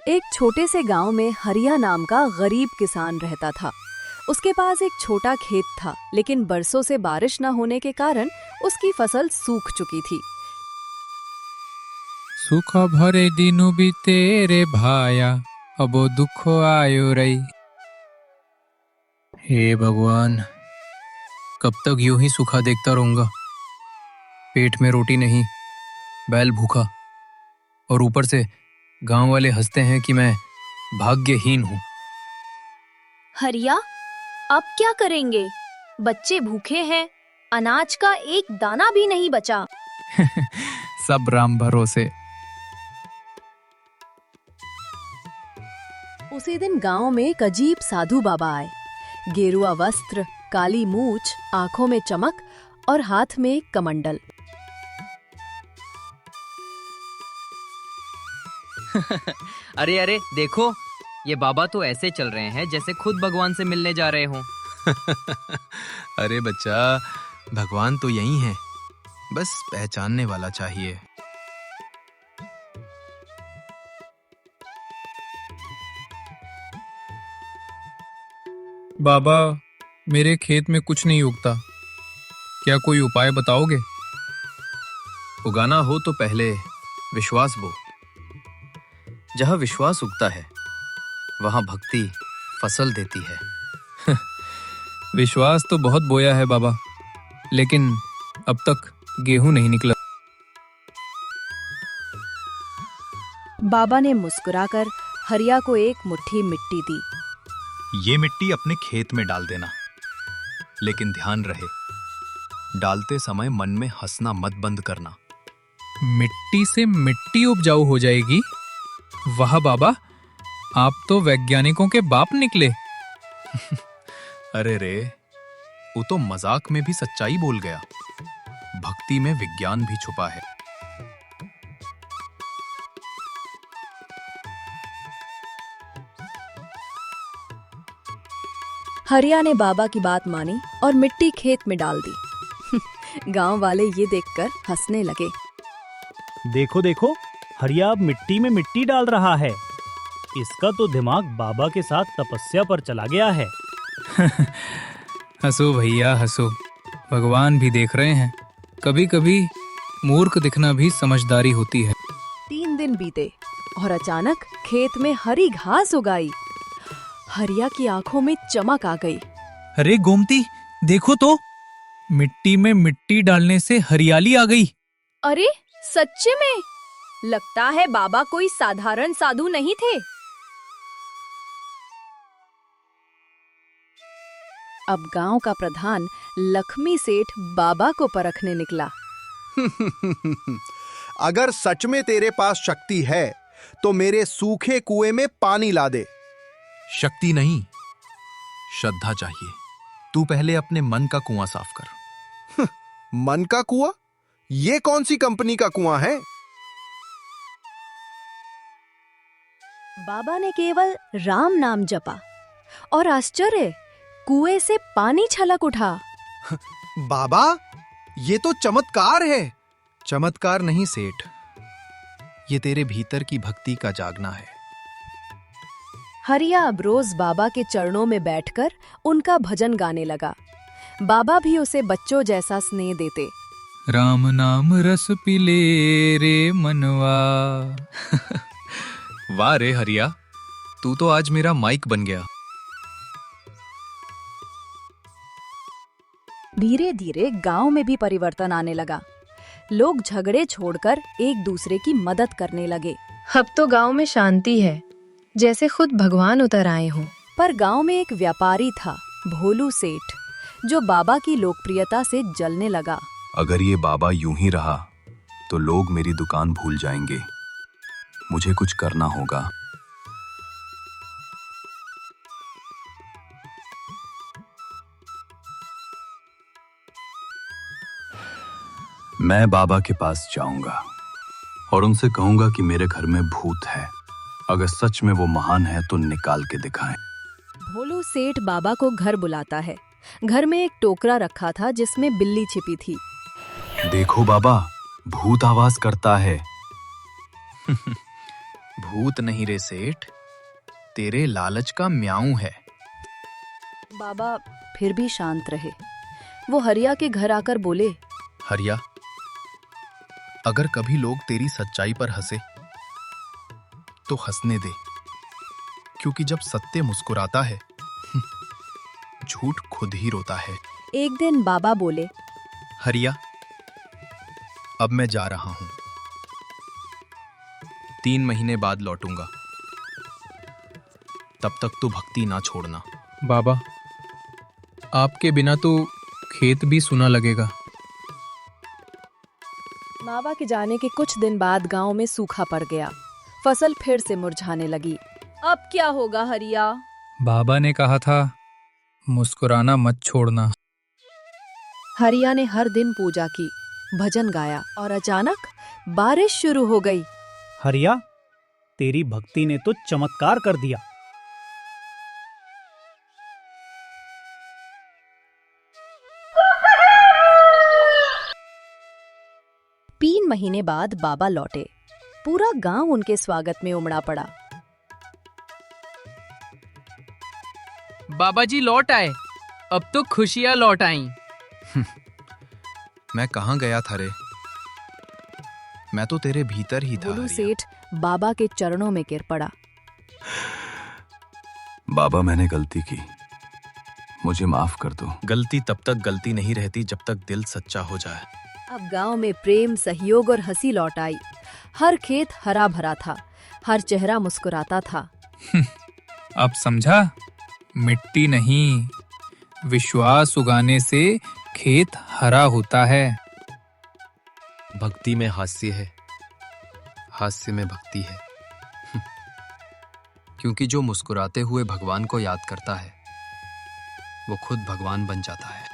एक छोटे से गांव में हरिया नाम का गरीब किसान रहता था। उसके पास एक छोटा खेत था, लेकिन बरसों से बारिश न होने के कारण उसकी फसल सूख चुकी थी। सुख भरे दिनु बीते रे भाया, अबो दुखो आयो रई। हे भगवान, कब तक यूं ही सूखा देखता रहूंगा। पेट में रोटी नहीं, बैल भूखा, और ऊपर से गांव वाले हंसते हैं कि मैं भाग्यहीन हूं। हरिया, अब क्या करेंगे? बच्चे भूखे हैं, अनाज का एक दाना भी नहीं बचा। सब राम भरोसे। उसी दिन गांव में एक अजीब साधु बाबा आए। गेरुआ वस्त्र, काली मूछ, आंखों में चमक और हाथ में एक कमंडल। अरे अरे देखो, ये बाबा तो ऐसे चल रहे हैं जैसे खुद भगवान से मिलने जा रहे हों। अरे बच्चा, भगवान तो यही है, बस पहचानने वाला चाहिए। बाबा, मेरे खेत में कुछ नहीं उगता, क्या कोई उपाय बताओगे? उगाना हो तो पहले विश्वास बो। जहाँ विश्वास उगता है, वहाँ भक्ति फसल देती है। विश्वास तो बहुत बोया है बाबा, लेकिन अब तक गेहूं नहीं निकला। बाबा ने मुस्कुराकर हरिया को एक मुट्ठी मिट्टी दी। ये मिट्टी अपने खेत में डाल देना, लेकिन ध्यान रहे, डालते समय मन में हंसना मत बंद करना। मिट्टी से मिट्टी उपजाऊ हो जाएगी? वाह बाबा, आप तो वैज्ञानिकों के बाप निकले। अरे रे, वो तो मजाक में भी सच्चाई बोल गया। भक्ति में विज्ञान भी छुपा है। हरिया ने बाबा की बात मानी और मिट्टी खेत में डाल दी। गांव वाले ये देखकर हंसने लगे। देखो देखो, हरिया अब मिट्टी में मिट्टी डाल रहा है। इसका तो दिमाग बाबा के साथ तपस्या पर चला गया है। हंसो भैया हंसो, भगवान भी देख रहे हैं। कभी कभी मूर्ख दिखना भी समझदारी होती है। 3 दिन बीते और अचानक खेत में हरी घास उगाई। हरिया की आंखों में चमक आ गई। अरे गोमती, देखो तो, मिट्टी में मिट्टी डालने से हरियाली आ गई। अरे सच्चे में? लगता है बाबा कोई साधारण साधु नहीं थे। अब गांव का प्रधान लक्ष्मी सेठ बाबा को परखने निकला। अगर सच में तेरे पास शक्ति है तो मेरे सूखे कुएं में पानी ला दे। शक्ति नहीं, श्रद्धा चाहिए। तू पहले अपने मन का कुआं साफ कर। मन का कुआं? ये कौन सी कंपनी का कुआं है? बाबा ने केवल राम नाम जपा और आश्चर्य, कुएं से पानी छलक उठा। बाबा, ये तो चमत्कार है। चमत्कार नहीं सेठ, ये तेरे भीतर की भक्ति का जागना है। हरिया अब रोज बाबा के चरणों में बैठकर उनका भजन गाने लगा। बाबा भी उसे बच्चों जैसा स्नेह देते। राम नाम रस पिले रे मनवा। वाह रे हरिया, तू तो आज मेरा माइक बन गया। धीरे धीरे गांव में भी परिवर्तन आने लगा। लोग झगड़े छोड़कर एक दूसरे की मदद करने लगे। अब तो गांव में शांति है, जैसे खुद भगवान उतर आए हों। पर गांव में एक व्यापारी था, भोलू सेठ, जो बाबा की लोकप्रियता से जलने लगा। अगर ये बाबा यूं ही रहा तो लोग मेरी दुकान भूल जाएंगे। मुझे कुछ करना होगा। मैं बाबा के पास जाऊंगा और उनसे कहूंगा कि मेरे घर में भूत है। अगर सच में वो महान है तो निकाल के दिखाएं। भोलू सेठ बाबा को घर बुलाता है। घर में एक टोकरा रखा था जिसमें बिल्ली छिपी थी। देखो बाबा, भूत आवाज करता है। भूत नहीं रे सेठ, तेरे लालच का म्याऊं है। बाबा फिर भी शांत रहे। वो हरिया के घर आकर बोले, हरिया, अगर कभी लोग तेरी सच्चाई पर हंसे तो हंसने दे, क्योंकि जब सत्य मुस्कुराता है झूठ खुद ही रोता है। एक दिन बाबा बोले, हरिया, अब मैं जा रहा हूं, 3 महीने बाद लौटूंगा, तब तक तू भक्ति ना छोड़ना। बाबा, आपके बिना तो खेत भी सुना लगेगा। बाबा के जाने के कुछ दिन बाद गांव में सूखा पड़ गया। फसल फिर से मुरझाने लगी। अब क्या होगा हरिया? बाबा ने कहा था मुस्कुराना मत छोड़ना। हरिया ने हर दिन पूजा की, भजन गाया और अचानक बारिश शुरू हो गई। हरिया, तेरी भक्ति ने तो चमत्कार कर दिया। तीन महीने बाद बाबा लौटे। पूरा गांव उनके स्वागत में उमड़ा पड़ा। बाबा जी लौट आए, अब तो खुशियां लौट आईं। मैं कहाँ गया था रे? मैं तो तेरे भीतर ही था। भोलू हरिया। सेठ बाबा के चरणों में गिर पड़ा। बाबा, मैंने गलती की, मुझे माफ कर दो। गलती तब तक गलती नहीं रहती जब तक दिल सच्चा हो जाए। अब गांव में प्रेम, सहयोग और हंसी लौट आई। हर खेत हरा भरा था, हर चेहरा मुस्कुराता था। अब समझा? मिट्टी नहीं, विश्वास उगाने से खेत हरा होता है। भक्ति में हास्य है, हास्य में भक्ति है। क्योंकि जो मुस्कुराते हुए भगवान को याद करता है वो खुद भगवान बन जाता है।